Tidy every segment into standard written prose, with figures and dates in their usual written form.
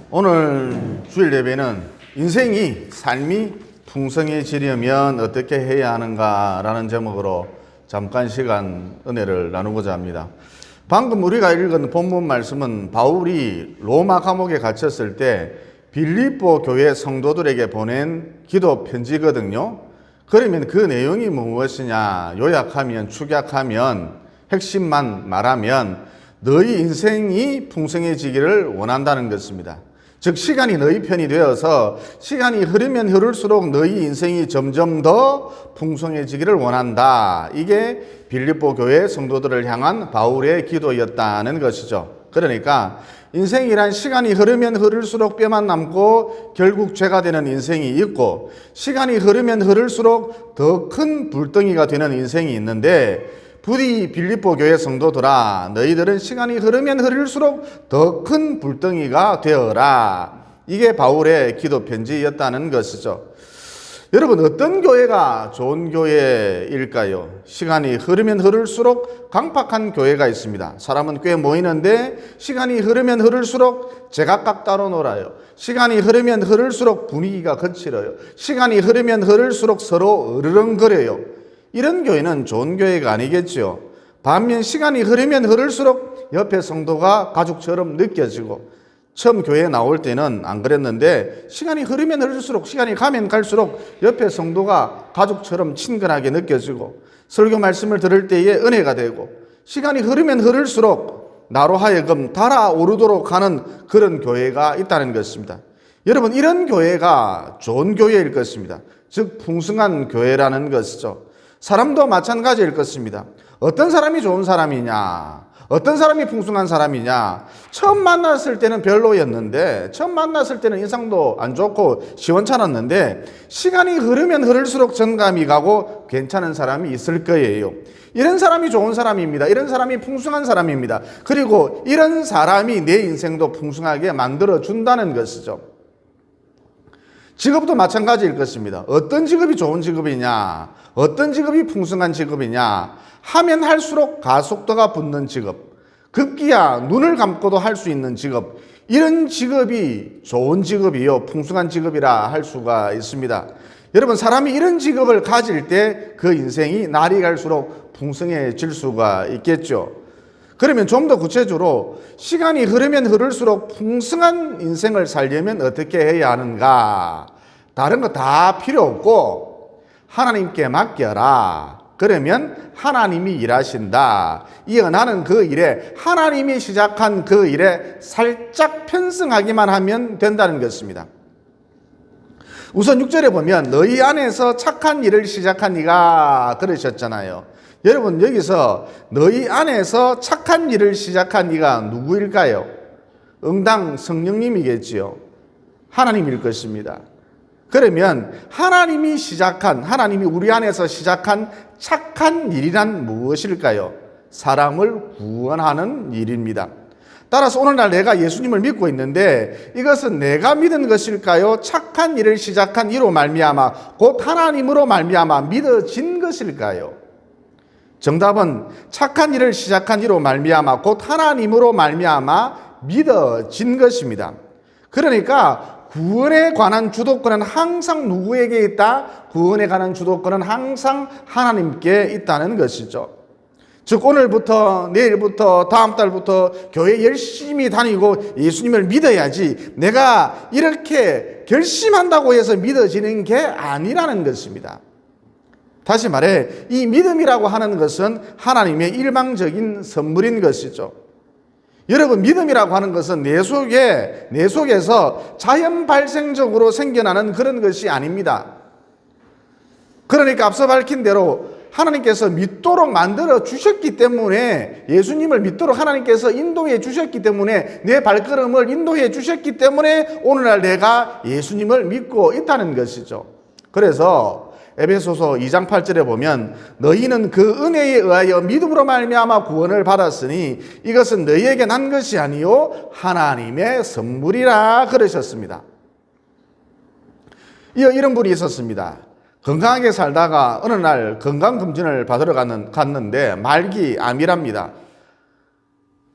오늘 주일 예배는 인생이 삶이 풍성해지려면 어떻게 해야 하는가라는 제목으로 잠깐 시간 은혜를 나누고자 합니다. 방금 우리가 읽은 본문 말씀은 바울이 로마 감옥에 갇혔을 때 빌립보 교회 성도들에게 보낸 기도 편지거든요. 그러면 그 내용이 무엇이냐? 요약하면, 축약하면, 핵심만 말하면 너희 인생이 풍성해지기를 원한다는 것입니다. 즉 시간이 너희 편이 되어서 시간이 흐르면 흐를수록 너희 인생이 점점 더 풍성해지기를 원한다. 이게 빌립보 교회 성도들을 향한 바울의 기도였다는 것이죠. 그러니까 인생이란 시간이 흐르면 흐를수록 뼈만 남고 결국 죄가 되는 인생이 있고, 시간이 흐르면 흐를수록 더 큰 불덩이가 되는 인생이 있는데, 부디 빌립보 교회 성도들아, 너희들은 시간이 흐르면 흐를수록 더 큰 불덩이가 되어라. 이게 바울의 기도 편지였다는 것이죠. 여러분, 어떤 교회가 좋은 교회일까요? 시간이 흐르면 흐를수록 강팍한 교회가 있습니다. 사람은 꽤 모이는데 시간이 흐르면 흐를수록 제각각 따로 놀아요. 시간이 흐르면 흐를수록 분위기가 거칠어요. 시간이 흐르면 흐를수록 서로 으르렁거려요. 이런 교회는 좋은 교회가 아니겠죠. 반면 시간이 흐르면 흐를수록 옆에 성도가 가족처럼 느껴지고, 처음 교회에 나올 때는 안 그랬는데 시간이 흐르면 흐를수록, 시간이 가면 갈수록 옆에 성도가 가족처럼 친근하게 느껴지고, 설교 말씀을 들을 때에 은혜가 되고, 시간이 흐르면 흐를수록 나로 하여금 달아오르도록 하는 그런 교회가 있다는 것입니다. 여러분, 이런 교회가 좋은 교회일 것입니다. 즉 풍성한 교회라는 것이죠. 사람도 마찬가지일 것입니다. 어떤 사람이 좋은 사람이냐, 어떤 사람이 풍성한 사람이냐. 처음 만났을 때는 별로였는데, 처음 만났을 때는 인상도 안 좋고 시원찮았는데, 시간이 흐르면 흐를수록 정감이 가고 괜찮은 사람이 있을 거예요. 이런 사람이 좋은 사람입니다. 이런 사람이 풍성한 사람입니다. 그리고 이런 사람이 내 인생도 풍성하게 만들어준다는 것이죠. 직업도 마찬가지일 것입니다. 어떤 직업이 좋은 직업이냐, 어떤 직업이 풍성한 직업이냐 하면 할수록 가속도가 붙는 직업, 급기야 눈을 감고도 할 수 있는 직업, 이런 직업이 좋은 직업이요, 풍성한 직업이라 할 수가 있습니다. 여러분, 사람이 이런 직업을 가질 때 그 인생이 날이 갈수록 풍성해질 수가 있겠죠. 그러면 좀 더 구체적으로 시간이 흐르면 흐를수록 풍성한 인생을 살려면 어떻게 해야 하는가? 다른 거 다 필요 없고 하나님께 맡겨라. 그러면 하나님이 일하신다. 나는 그 일에, 하나님이 시작한 그 일에 살짝 편승하기만 하면 된다는 것입니다. 우선 6절에 보면 너희 안에서 착한 일을 시작한 이가, 그러셨잖아요. 여러분, 여기서 너희 안에서 착한 일을 시작한 이가 누구일까요? 응당 성령님이겠지요. 하나님일 것입니다. 그러면 하나님이 우리 안에서 시작한 착한 일이란 무엇일까요? 사람을 구원하는 일입니다. 따라서 오늘날 내가 예수님을 믿고 있는데 이것은 내가 믿은 것일까요? 착한 일을 시작한 이로 말미암아 곧 하나님으로 말미암아 믿어진 것일까요? 정답은 착한 일을 시작한 이로 말미암아 곧 하나님으로 말미암아 믿어진 것입니다. 그러니까 구원에 관한 주도권은 항상 누구에게 있다? 구원에 관한 주도권은 항상 하나님께 있다는 것이죠. 즉 오늘부터, 내일부터, 다음 달부터 교회 열심히 다니고 예수님을 믿어야지, 내가 이렇게 결심한다고 해서 믿어지는 게 아니라는 것입니다. 다시 말해, 이 믿음이라고 하는 것은 하나님의 일방적인 선물인 것이죠. 여러분, 믿음이라고 하는 것은 내 속에서 자연 발생적으로 생겨나는 그런 것이 아닙니다. 그러니까 앞서 밝힌 대로 하나님께서 믿도록 만들어 주셨기 때문에, 예수님을 믿도록 하나님께서 인도해 주셨기 때문에, 내 발걸음을 인도해 주셨기 때문에 오늘날 내가 예수님을 믿고 있다는 것이죠. 그래서 에베소서 2장 8절에 보면 너희는 그 은혜에 의하여 믿음으로 말미암아 구원을 받았으니 이것은 너희에게 난 것이 아니요 하나님의 선물이라, 그러셨습니다. 이런 분이 있었습니다. 건강하게 살다가 어느 날 건강검진을 받으러 갔는데 말기 암이랍니다.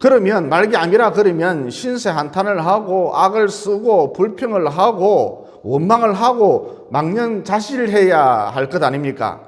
그러면 말기암이라 그러면 신세 한탄을 하고 악을 쓰고 불평을 하고 원망을 하고 망연자실해야 할 것 아닙니까?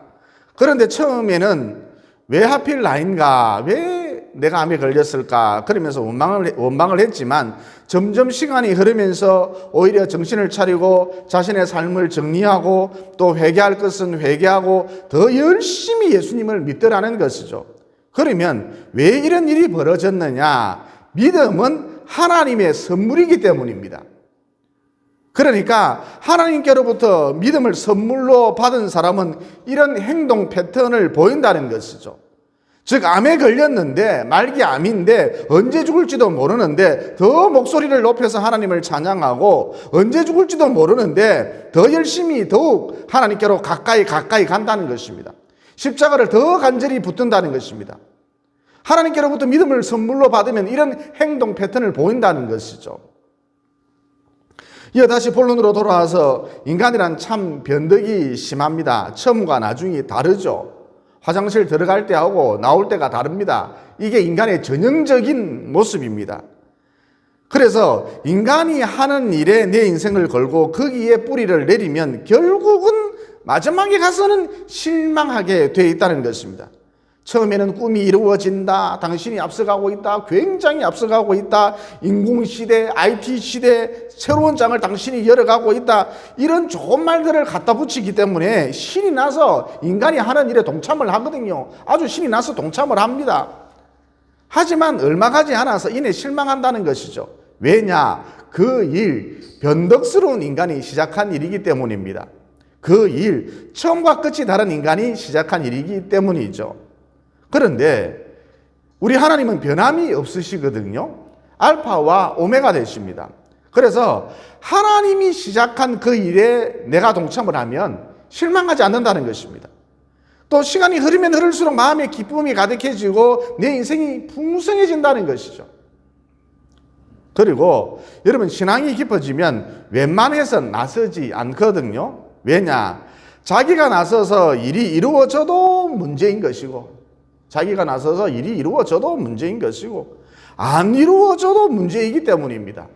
그런데 처음에는 왜 하필 나인가? 왜 내가 암에 걸렸을까? 그러면서 원망을 했지만 점점 시간이 흐르면서 오히려 정신을 차리고 자신의 삶을 정리하고 또 회개할 것은 회개하고 더 열심히 예수님을 믿더라는 것이죠. 그러면 왜 이런 일이 벌어졌느냐? 믿음은 하나님의 선물이기 때문입니다. 그러니까 하나님께로부터 믿음을 선물로 받은 사람은 이런 행동 패턴을 보인다는 것이죠. 즉 암에 걸렸는데 말기암인데 언제 죽을지도 모르는데 더 목소리를 높여서 하나님을 찬양하고 언제 죽을지도 모르는데 더 열심히 더욱 하나님께로 가까이 간다는 것입니다. 십자가를 더 간절히 붙든다는 것입니다. 하나님께로부터 믿음을 선물로 받으면 이런 행동 패턴을 보인다는 것이죠. 이어 다시 본론으로 돌아와서 인간이란 참 변덕이 심합니다. 처음과 나중이 다르죠. 화장실 들어갈 때하고 나올 때가 다릅니다. 이게 인간의 전형적인 모습입니다. 그래서 인간이 하는 일에 내 인생을 걸고 거기에 뿌리를 내리면 결국은 마지막에 가서는 실망하게 되어 있다는 것입니다. 처음에는 꿈이 이루어진다. 당신이 앞서가고 있다. 굉장히 앞서가고 있다. 인공시대, IT시대, 새로운 장을 당신이 열어가고 있다. 이런 좋은 말들을 갖다 붙이기 때문에 신이 나서 인간이 하는 일에 동참을 하거든요. 아주 신이 나서 동참을 합니다. 하지만 얼마 가지 않아서 이내 실망한다는 것이죠. 왜냐? 그 일, 변덕스러운 인간이 시작한 일이기 때문입니다. 그 일, 처음과 끝이 다른 인간이 시작한 일이기 때문이죠. 그런데 우리 하나님은 변함이 없으시거든요. 알파와 오메가 되십니다. 그래서 하나님이 시작한 그 일에 내가 동참을 하면 실망하지 않는다는 것입니다. 또 시간이 흐르면 흐를수록 마음에 기쁨이 가득해지고 내 인생이 풍성해진다는 것이죠. 그리고 여러분 신앙이 깊어지면 웬만해서 나서지 않거든요. 왜냐? 자기가 나서서 일이 이루어져도 문제인 것이고 자기가 나서서 일이 이루어져도 문제인 것이고 안 이루어져도 문제이기 때문입니다.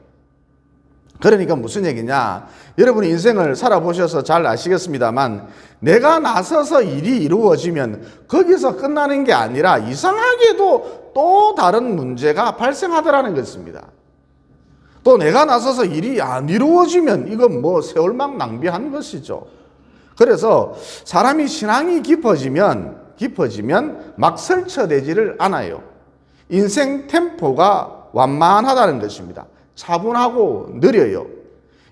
그러니까 무슨 얘기냐? 여러분 인생을 살아보셔서 잘 아시겠습니다만 내가 나서서 일이 이루어지면 거기서 끝나는 게 아니라 이상하게도 또 다른 문제가 발생하더라는 것입니다. 또 내가 나서서 일이 안 이루어지면 이건 뭐 세월막 낭비한 것이죠. 그래서 사람이 신앙이 깊어지면 막 설쳐대지를 않아요. 인생 템포가 완만하다는 것입니다. 차분하고 느려요.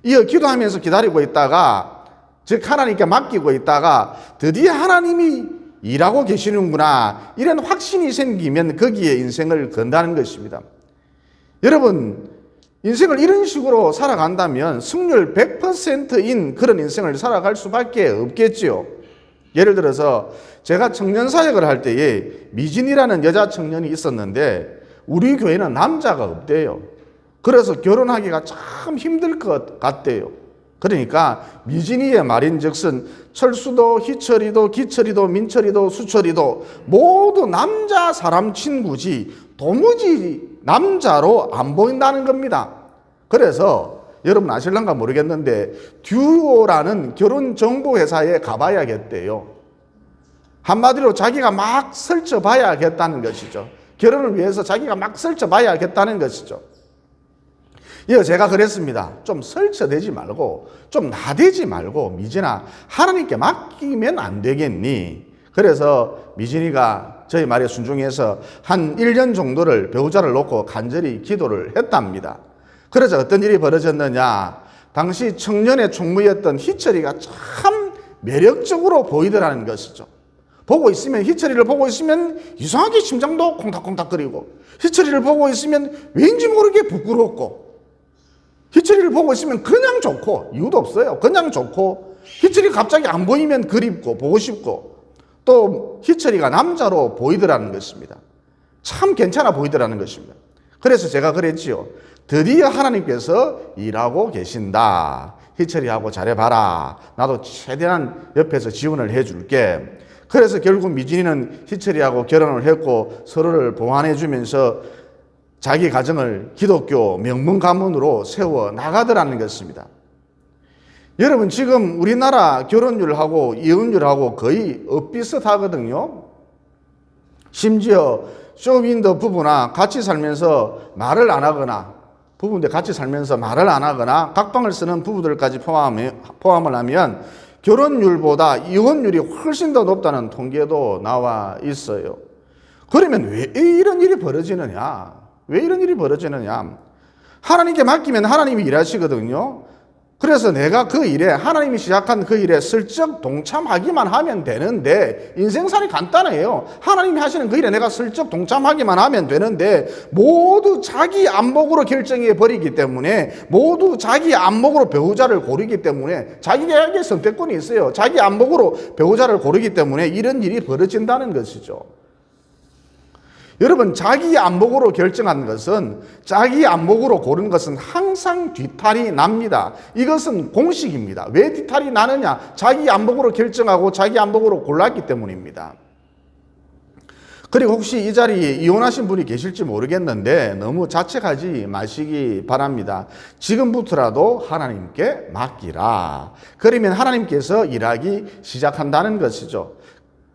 이어 기도하면서 기다리고 있다가 즉 하나님께 맡기고 있다가 드디어 하나님이 일하고 계시는구나 이런 확신이 생기면 거기에 인생을 건다는 것입니다. 여러분 인생을 이런 식으로 살아간다면 승률 100%인 그런 인생을 살아갈 수밖에 없겠지요. 예를 들어서 제가 청년 사역을 할 때에 미진이라는 여자 청년이 있었는데 우리 교회는 남자가 없대요. 그래서 결혼하기가 참 힘들 것 같대요. 그러니까 미진이의 말인즉슨 철수도 희철이도 기철이도 민철이도 수철이도 모두 남자 사람 친구지 도무지 남자로 안 보인다는 겁니다. 그래서 여러분 아실란가 모르겠는데 듀오라는 결혼정보회사에 가봐야겠대요. 한마디로 자기가 막 설쳐봐야겠다는 것이죠. 결혼을 위해서 자기가 막 설쳐봐야겠다는 것이죠. 이어 제가 그랬습니다. 좀 설쳐대지 말고 좀 나대지 말고 미진아 하나님께 맡기면 안 되겠니? 그래서 미진이가 저희 말에 순종해서 한 1년 정도를 배우자를 놓고 간절히 기도를 했답니다. 그래서 어떤 일이 벌어졌느냐? 당시 청년의 총무였던 희철이가 참 매력적으로 보이더라는 것이죠. 희철이를 보고 있으면 이상하게 심장도 콩닥콩닥거리고 희철이를 보고 있으면 왠지 모르게 부끄럽고 희철이를 보고 있으면 그냥 좋고 이유도 없어요. 그냥 좋고 희철이 갑자기 안 보이면 그립고 보고 싶고 또 희철이가 남자로 보이더라는 것입니다. 참 괜찮아 보이더라는 것입니다. 그래서 제가 그랬지요. 드디어 하나님께서 일하고 계신다. 희철이하고 잘해봐라. 나도 최대한 옆에서 지원을 해줄게. 그래서 결국 미진이는 희철이하고 결혼을 했고 서로를 보완해주면서 자기 가정을 기독교 명문 가문으로 세워 나가더라는 것입니다. 여러분, 지금 우리나라 결혼율하고 이혼율하고 거의 엇비슷하거든요. 심지어 쇼윈도 부부나 같이 살면서 말을 안 하거나, 부부인데 같이 살면서 말을 안 하거나 각방을 쓰는 부부들까지 포함을 하면 결혼율보다 이혼율이 훨씬 더 높다는 통계도 나와 있어요. 그러면 왜 이런 일이 벌어지느냐? 왜 이런 일이 벌어지느냐? 하나님께 맡기면 하나님이 일하시거든요. 그래서 내가 그 일에, 하나님이 시작한 그 일에 슬쩍 동참하기만 하면 되는데, 인생살이 간단해요. 하나님이 하시는 그 일에 내가 슬쩍 동참하기만 하면 되는데, 모두 자기 안목으로 결정해 버리기 때문에, 모두 자기 안목으로 배우자를 고르기 때문에, 자기에게 선택권이 있어요. 자기 안목으로 배우자를 고르기 때문에 이런 일이 벌어진다는 것이죠. 여러분, 자기 안목으로 결정한 것은, 자기 안목으로 고른 것은 항상 뒤탈이 납니다. 이것은 공식입니다. 왜 뒤탈이 나느냐? 자기 안목으로 결정하고 자기 안목으로 골랐기 때문입니다. 그리고 혹시 이 자리에 이혼하신 분이 계실지 모르겠는데 너무 자책하지 마시기 바랍니다. 지금부터라도 하나님께 맡기라. 그러면 하나님께서 일하기 시작한다는 것이죠.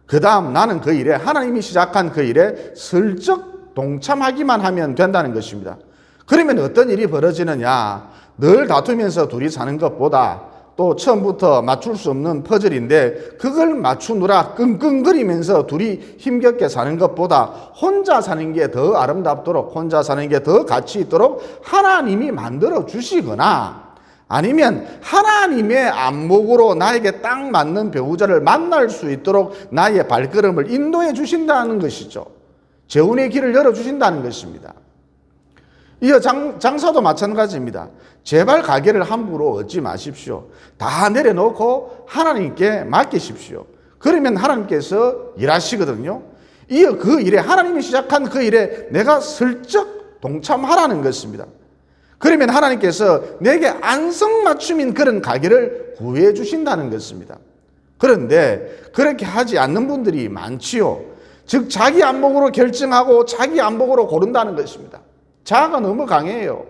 그 다음 나는 그 일에, 하나님이 시작한 그 일에 슬쩍 동참하기만 하면 된다는 것입니다. 그러면 어떤 일이 벌어지느냐? 늘 다투면서 둘이 사는 것보다, 또 처음부터 맞출 수 없는 퍼즐인데 그걸 맞추느라 끙끙거리면서 둘이 힘겹게 사는 것보다 혼자 사는 게 더 아름답도록, 혼자 사는 게 더 가치 있도록 하나님이 만들어 주시거나, 아니면 하나님의 안목으로 나에게 딱 맞는 배우자를 만날 수 있도록 나의 발걸음을 인도해 주신다는 것이죠. 재혼의 길을 열어주신다는 것입니다. 이어 장사도 마찬가지입니다. 제발 가게를 함부로 얻지 마십시오. 다 내려놓고 하나님께 맡기십시오. 그러면 하나님께서 일하시거든요. 이어 그 일에, 하나님이 시작한 그 일에 내가 슬쩍 동참하라는 것입니다. 그러면 하나님께서 내게 안성맞춤인 그런 가게를 구해 주신다는 것입니다. 그런데 그렇게 하지 않는 분들이 많지요. 즉 자기 안목으로 결정하고 자기 안목으로 고른다는 것입니다. 자아가 너무 강해요.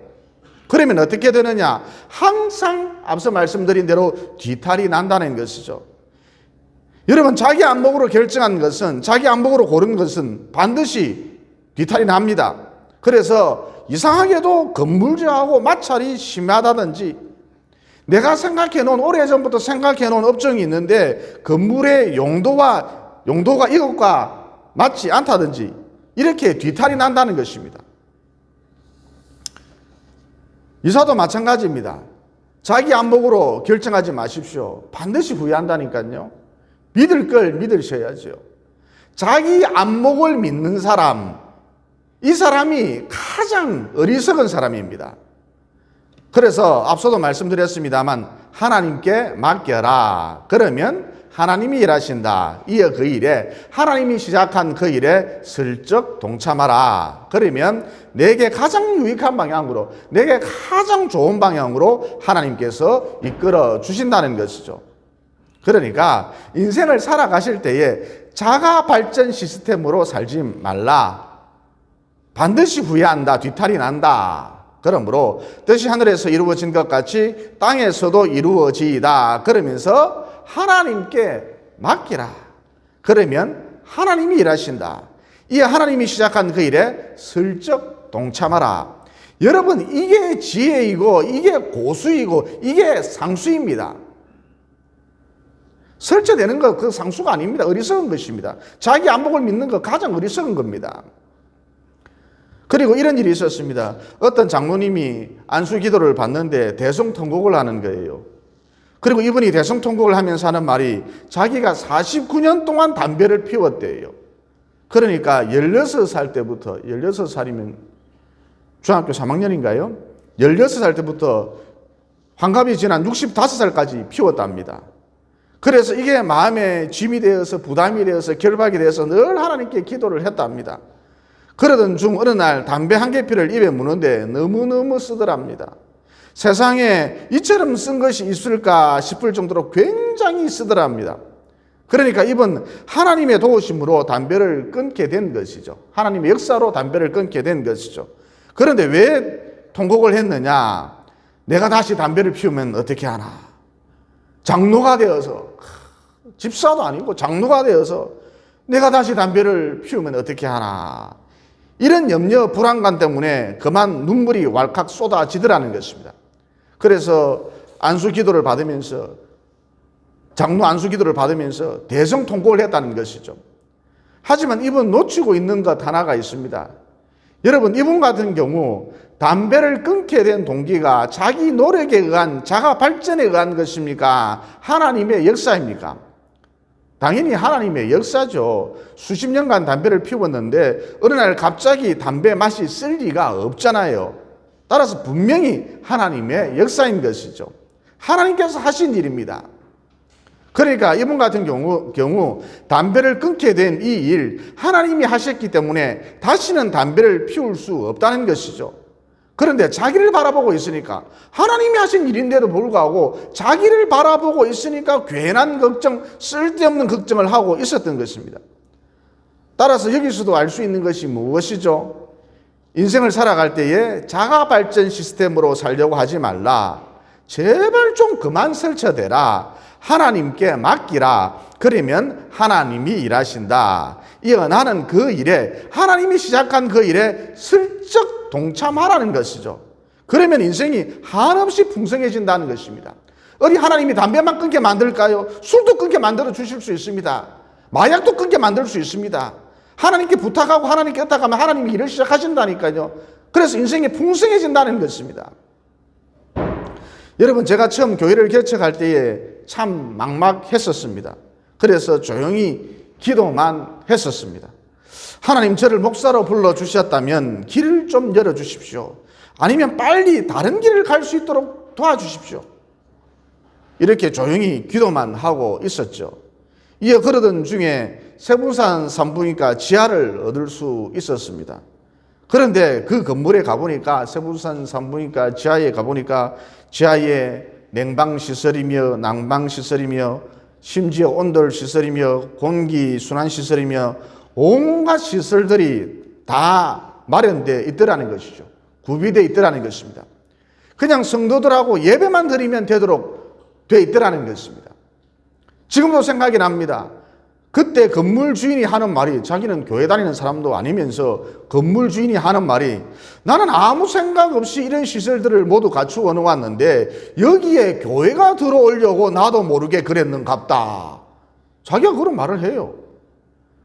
그러면 어떻게 되느냐? 항상 앞서 말씀드린 대로 뒤탈이 난다는 것이죠. 여러분, 자기 안목으로 결정한 것은, 자기 안목으로 고른 것은 반드시 뒤탈이 납니다. 그래서 이상하게도 건물주하고 마찰이 심하다든지, 내가 생각해 놓은, 오래전부터 생각해 놓은 업종이 있는데 건물의 용도가 이것과 맞지 않다든지, 이렇게 뒤탈이 난다는 것입니다. 이사도 마찬가지입니다. 자기 안목으로 결정하지 마십시오. 반드시 후회한다니까요. 믿을 걸 믿으셔야죠. 자기 안목을 믿는 사람, 이 사람이 가장 어리석은 사람입니다. 그래서 앞서도 말씀드렸습니다만 하나님께 맡겨라. 그러면 하나님이 일하신다. 이어 그 일에, 하나님이 시작한 그 일에 슬쩍 동참하라. 그러면 내게 가장 유익한 방향으로, 내게 가장 좋은 방향으로 하나님께서 이끌어 주신다는 것이죠. 그러니까 인생을 살아가실 때에 자가 발전 시스템으로 살지 말라. 반드시 후회한다. 뒤탈이 난다. 그러므로 뜻이 하늘에서 이루어진 것 같이 땅에서도 이루어지이다. 그러면서 하나님께 맡기라. 그러면 하나님이 일하신다. 이 하나님이 시작한 그 일에 슬쩍 동참하라. 여러분, 이게 지혜이고 이게 고수이고 이게 상수입니다. 설치되는 거 그 상수가 아닙니다. 어리석은 것입니다. 자기 안목을 믿는 거 가장 어리석은 겁니다. 그리고 이런 일이 있었습니다. 어떤 장로님이 안수기도를 받는데 대성통곡을 하는 거예요. 그리고 이분이 대성통곡을 하면서 하는 말이 자기가 49년 동안 담배를 피웠대요. 그러니까 16살 때부터, 16살이면 중학교 3학년인가요? 16살 때부터 환갑이 지난 65살까지 피웠답니다. 그래서 이게 마음에 짐이 되어서, 부담이 되어서, 결박이 되어서 늘 하나님께 기도를 했답니다. 그러던 중 어느 날 담배 한 개피를 입에 무는데 너무너무 쓰더랍니다. 세상에 이처럼 쓴 것이 있을까 싶을 정도로 굉장히 쓰더랍니다. 그러니까 이번 하나님의 도우심으로 담배를 끊게 된 것이죠. 하나님의 역사로 담배를 끊게 된 것이죠. 그런데 왜 통곡을 했느냐? 내가 다시 담배를 피우면 어떻게 하나? 장로가 되어서, 집사도 아니고 장로가 되어서 내가 다시 담배를 피우면 어떻게 하나? 이런 염려, 불안감 때문에 그만 눈물이 왈칵 쏟아지더라는 것입니다. 그래서 안수 기도를 받으면서, 장로 안수 기도를 받으면서 대성통곡을 했다는 것이죠. 하지만 이분 놓치고 있는 것 하나가 있습니다. 여러분, 이분 같은 경우 담배를 끊게 된 동기가 자기 노력에 의한, 자가 발전에 의한 것입니까? 하나님의 역사입니까? 당연히 하나님의 역사죠. 수십 년간 담배를 피웠는데 어느 날 갑자기 담배 맛이 쓸 리가 없잖아요. 따라서 분명히 하나님의 역사인 것이죠. 하나님께서 하신 일입니다. 그러니까 이분 같은 경우 담배를 끊게 된 이 일, 하나님이 하셨기 때문에 다시는 담배를 피울 수 없다는 것이죠. 그런데 자기를 바라보고 있으니까, 하나님이 하신 일인데도 불구하고 자기를 바라보고 있으니까 괜한 걱정, 쓸데없는 걱정을 하고 있었던 것입니다. 따라서 여기서도 알 수 있는 것이 무엇이죠? 인생을 살아갈 때에 자가 발전 시스템으로 살려고 하지 말라. 제발 좀 그만 설쳐대라. 하나님께 맡기라. 그러면 하나님이 일하신다. 이어 나는 그 일에, 하나님이 시작한 그 일에 슬쩍 동참하라는 것이죠. 그러면 인생이 한없이 풍성해진다는 것입니다. 어디 하나님이 담배만 끊게 만들까요? 술도 끊게 만들어 주실 수 있습니다. 마약도 끊게 만들 수 있습니다. 하나님께 부탁하고 하나님께 의탁하면 하나님이 일을 시작하신다니까요. 그래서 인생이 풍성해진다는 것입니다. 여러분, 제가 처음 교회를 개척할 때에 참 막막했었습니다. 그래서 조용히 기도만 했었습니다. 하나님, 저를 목사로 불러주셨다면 길을 좀 열어주십시오. 아니면 빨리 다른 길을 갈 수 있도록 도와주십시오. 이렇게 조용히 기도만 하고 있었죠. 이어 그러던 중에 세분산 산부인과 지하를 얻을 수 있었습니다. 그런데 그 건물에 가보니까, 세분산 산부인과 지하에 가보니까 지하에 냉방시설이며 난방시설이며 심지어 온돌시설이며 공기순환시설이며 온갖 시설들이 다 마련되어 있더라는 것이죠. 구비되어 있더라는 것입니다. 그냥 성도들하고 예배만 드리면 되도록 되어 있더라는 것입니다. 지금도 생각이 납니다. 그때 건물 주인이 하는 말이, 자기는 교회 다니는 사람도 아니면서 건물 주인이 하는 말이, 나는 아무 생각 없이 이런 시설들을 모두 갖추어 놓았는데 여기에 교회가 들어오려고 나도 모르게 그랬는갑다. 자기가 그런 말을 해요.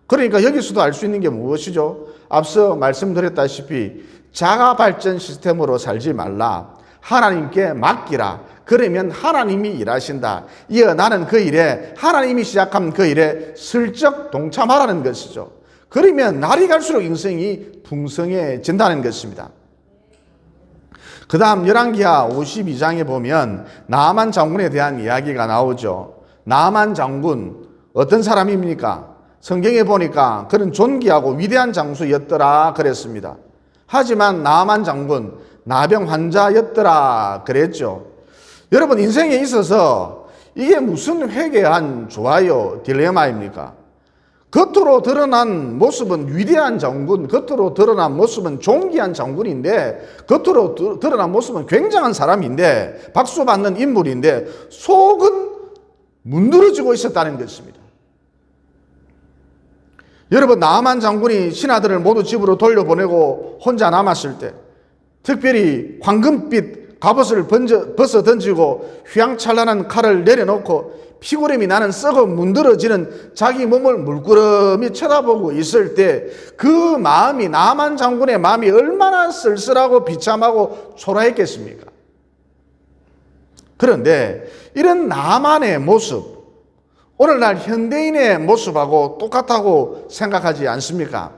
그러니까 여기서도 알 수 있는 게 무엇이죠? 앞서 말씀드렸다시피 자가 발전 시스템으로 살지 말라. 하나님께 맡기라. 그러면 하나님이 일하신다. 이어 나는 그 일에, 하나님이 시작한 그 일에 슬쩍 동참하라는 것이죠. 그러면 날이 갈수록 인생이 풍성해진다는 것입니다. 그 다음 열왕기하 52장에 보면 나아만 장군에 대한 이야기가 나오죠. 나아만 장군, 어떤 사람입니까? 성경에 보니까 그런 존귀하고 위대한 장수였더라 그랬습니다. 하지만 나아만 장군, 나병 환자였더라 그랬죠. 여러분, 인생에 있어서 이게 무슨 회개한 좋아요 딜레마입니까? 겉으로 드러난 모습은 위대한 장군, 겉으로 드러난 모습은 존귀한 장군인데, 겉으로 드러난 모습은 굉장한 사람인데, 박수받는 인물인데 속은 문드러지고 있었다는 것입니다. 여러분, 나아만 장군이 신하들을 모두 집으로 돌려보내고 혼자 남았을 때, 특별히 황금빛 갑옷을 벗어 던지고 휘황찬란한 칼을 내려놓고 피고름이 나는 썩어 문드러지는 자기 몸을 물끄러미 쳐다보고 있을 때 그 마음이, 나아만 장군의 마음이 얼마나 쓸쓸하고 비참하고 초라했겠습니까? 그런데 이런 나아만의 모습, 오늘날 현대인의 모습하고 똑같다고 생각하지 않습니까?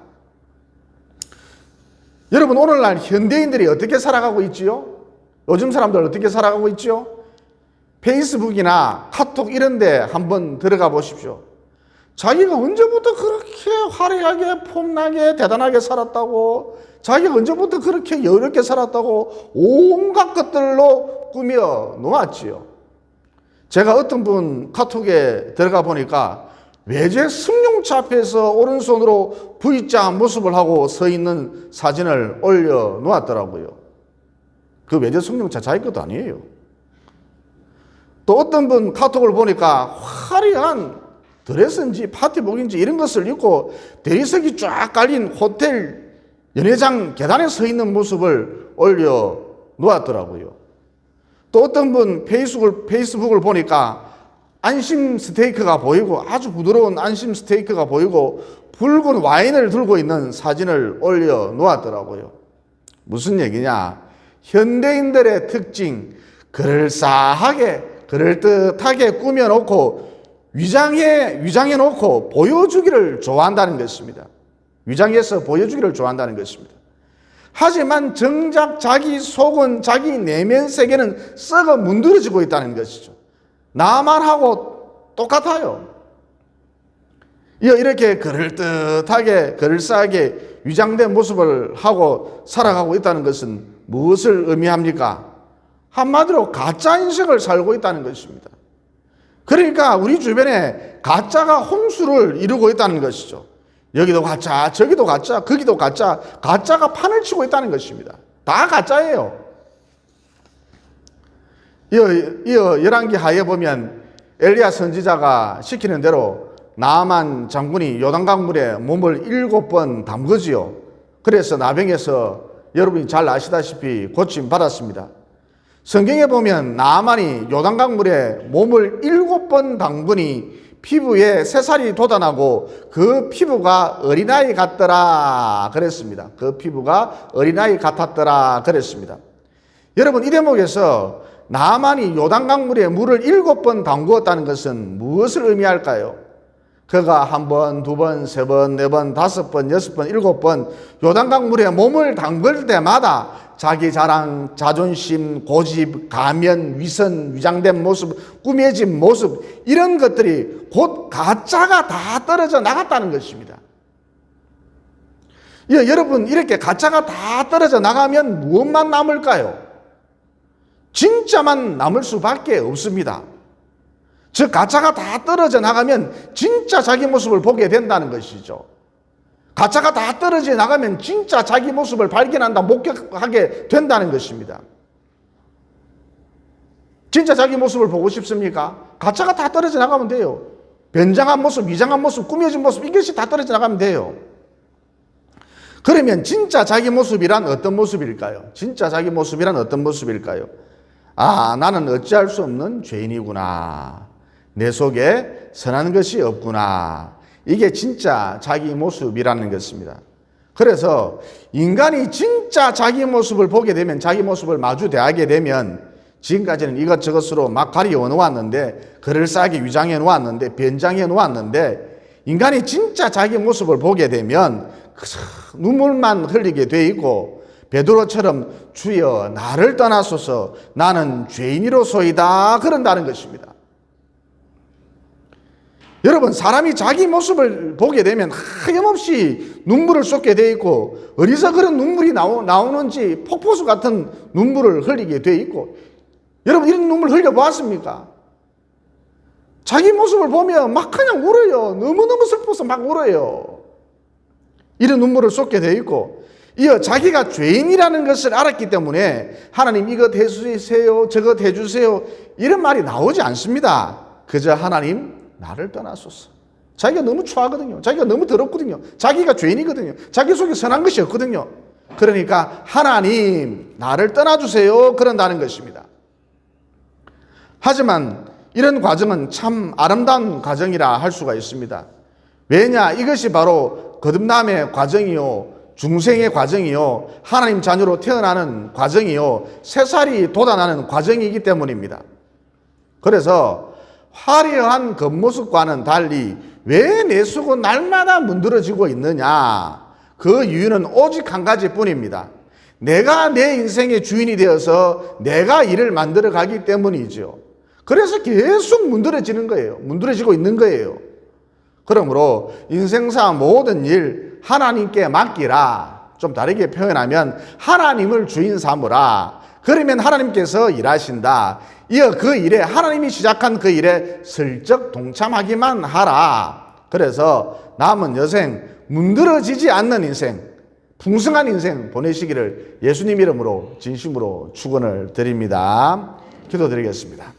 여러분, 오늘날 현대인들이 어떻게 살아가고 있지요? 요즘 사람들 어떻게 살아가고 있죠? 페이스북이나 카톡 이런 데 한번 들어가 보십시오. 자기가 언제부터 그렇게 화려하게 폼나게 대단하게 살았다고, 자기가 언제부터 그렇게 여유롭게 살았다고 온갖 것들로 꾸며 놓았지요. 제가 어떤 분 카톡에 들어가 보니까 외제 승용차 앞에서 오른손으로 V자 모습을 하고 서 있는 사진을 올려놓았더라고요. 그 외제 승용차 자기 것도 아니에요. 또 어떤 분 카톡을 보니까 화려한 드레스인지 파티복인지 이런 것을 입고 대리석이 쫙 깔린 호텔 연회장 계단에 서 있는 모습을 올려놓았더라고요. 또 어떤 분 페이스북을 보니까 안심 스테이크가 보이고 아주 부드러운 안심 스테이크가 보이고 붉은 와인을 들고 있는 사진을 올려놓았더라고요. 무슨 얘기냐? 현대인들의 특징, 그럴듯하게 꾸며놓고 위장해놓고 보여주기를 좋아한다는 것입니다. 위장해서 보여주기를 좋아한다는 것입니다. 하지만 정작 자기 속은, 자기 내면 세계는 썩어 문드러지고 있다는 것이죠. 나만 하고 똑같아요. 이렇게 그럴싸하게 위장된 모습을 하고 살아가고 있다는 것은 무엇을 의미합니까? 한마디로 가짜 인생을 살고 있다는 것입니다. 그러니까 우리 주변에 가짜가 홍수를 이루고 있다는 것이죠. 여기도 가짜, 저기도 가짜, 거기도 가짜, 가짜가 판을 치고 있다는 것입니다. 다 가짜예요. 이어 열왕기 하에 보면 엘리야 선지자가 시키는 대로 나아만 장군이 요단강물에 몸을 7번 담그지요. 그래서 나병에서 여러분이 잘 아시다시피 고침 받았습니다. 성경에 보면 나아만이 요단강물에 몸을 7번 담그니 피부에 새살이 돋아나고 그 피부가 어린아이 같더라 그랬습니다. 그 피부가 어린아이 같았더라 그랬습니다. 여러분, 이 대목에서 나아만이 요단강물에 물을 7번 담그었다는 것은 무엇을 의미할까요? 그가 1번, 2번, 3번, 4번, 5번, 6번, 7번 요단강물에 몸을 담글 때마다 자기 자랑, 자존심, 고집, 가면, 위선, 위장된 모습, 꾸며진 모습, 이런 것들이 곧 가짜가 다 떨어져 나갔다는 것입니다. 여러분, 이렇게 가짜가 다 떨어져 나가면 무엇만 남을까요? 진짜만 남을 수밖에 없습니다. 즉 가짜가 다 떨어져 나가면 진짜 자기 모습을 보게 된다는 것이죠. 가짜가 다 떨어져 나가면 진짜 자기 모습을 발견한다, 목격하게 된다는 것입니다. 진짜 자기 모습을 보고 싶습니까? 가짜가 다 떨어져 나가면 돼요. 변장한 모습, 위장한 모습, 꾸며진 모습, 이것이 다 떨어져 나가면 돼요. 그러면 진짜 자기 모습이란 어떤 모습일까요? 진짜 자기 모습이란 어떤 모습일까요? 아, 나는 어찌할 수 없는 죄인이구나. 내 속에 선한 것이 없구나. 이게 진짜 자기 모습이라는 것입니다. 그래서 인간이 진짜 자기 모습을 보게 되면, 자기 모습을 마주대하게 되면, 지금까지는 이것저것으로 막 가리워 놓았는데, 그럴싸하게 위장해 놓았는데, 변장해 놓았는데, 인간이 진짜 자기 모습을 보게 되면 눈물만 흘리게 돼 있고, 베드로처럼 주여 나를 떠나소서 나는 죄인이로소이다 그런다는 것입니다. 여러분, 사람이 자기 모습을 보게 되면 하염없이 눈물을 쏟게 돼 있고, 어디서 그런 눈물이 나오는지 폭포수 같은 눈물을 흘리게 돼 있고, 여러분 이런 눈물 흘려보았습니까? 자기 모습을 보면 막 그냥 울어요. 너무너무 슬퍼서 막 울어요. 이런 눈물을 쏟게 돼 있고, 이어 자기가 죄인이라는 것을 알았기 때문에 하나님 이것 해주세요, 저것 해주세요 이런 말이 나오지 않습니다. 그저 하나님 나를 떠나소서. 자기가 너무 추하거든요. 자기가 너무 더럽거든요. 자기가 죄인이거든요. 자기 속에 선한 것이 없거든요. 그러니까 하나님 나를 떠나주세요 그런다는 것입니다. 하지만 이런 과정은 참 아름다운 과정이라 할 수가 있습니다. 왜냐? 이것이 바로 거듭남의 과정이요, 중생의 과정이요, 하나님 자녀로 태어나는 과정이요, 새살이 돋아나는 과정이기 때문입니다. 그래서 화려한 겉모습과는 달리 왜 내 속은 날마다 문드러지고 있느냐? 그 이유는 오직 한 가지뿐입니다. 내가 내 인생의 주인이 되어서 내가 일을 만들어 가기 때문이죠. 그래서 계속 문드러지는 거예요. 문드러지고 있는 거예요. 그러므로 인생사 모든 일 하나님께 맡기라. 좀 다르게 표현하면 하나님을 주인 삼으라. 그러면 하나님께서 일하신다. 이어 그 일에, 하나님이 시작한 그 일에 슬쩍 동참하기만 하라. 그래서 남은 여생 문드러지지 않는 인생, 풍성한 인생 보내시기를 예수님 이름으로 진심으로 축원을 드립니다. 기도드리겠습니다.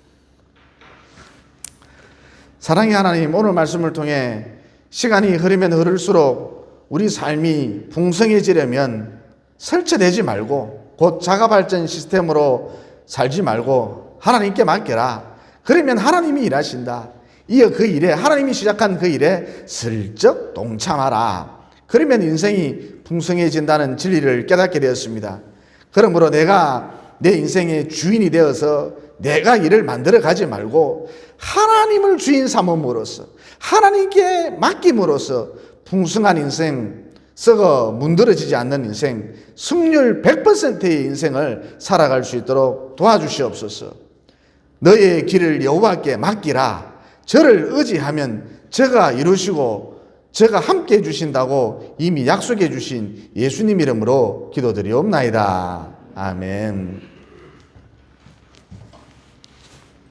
사랑의 하나님, 오늘 말씀을 통해 시간이 흐르면 흐를수록 우리 삶이 풍성해지려면 설치되지 말고 곧 자가발전 시스템으로 살지 말고 하나님께 맡겨라. 그러면 하나님이 일하신다. 이어 그 일에, 하나님이 시작한 그 일에 슬쩍 동참하라. 그러면 인생이 풍성해진다는 진리를 깨닫게 되었습니다. 그러므로 내가 내 인생의 주인이 되어서 내가 일을 만들어 가지 말고 하나님을 주인 삼음으로써, 하나님께 맡김으로써 풍성한 인생, 썩어 문드러지지 않는 인생, 승률 100%의 인생을 살아갈 수 있도록 도와주시옵소서. 너의 길을 여호와께 맡기라. 저를 의지하면 저가 이루시고 저가 함께 해주신다고 이미 약속해 주신 예수님 이름으로 기도드리옵나이다. 아멘.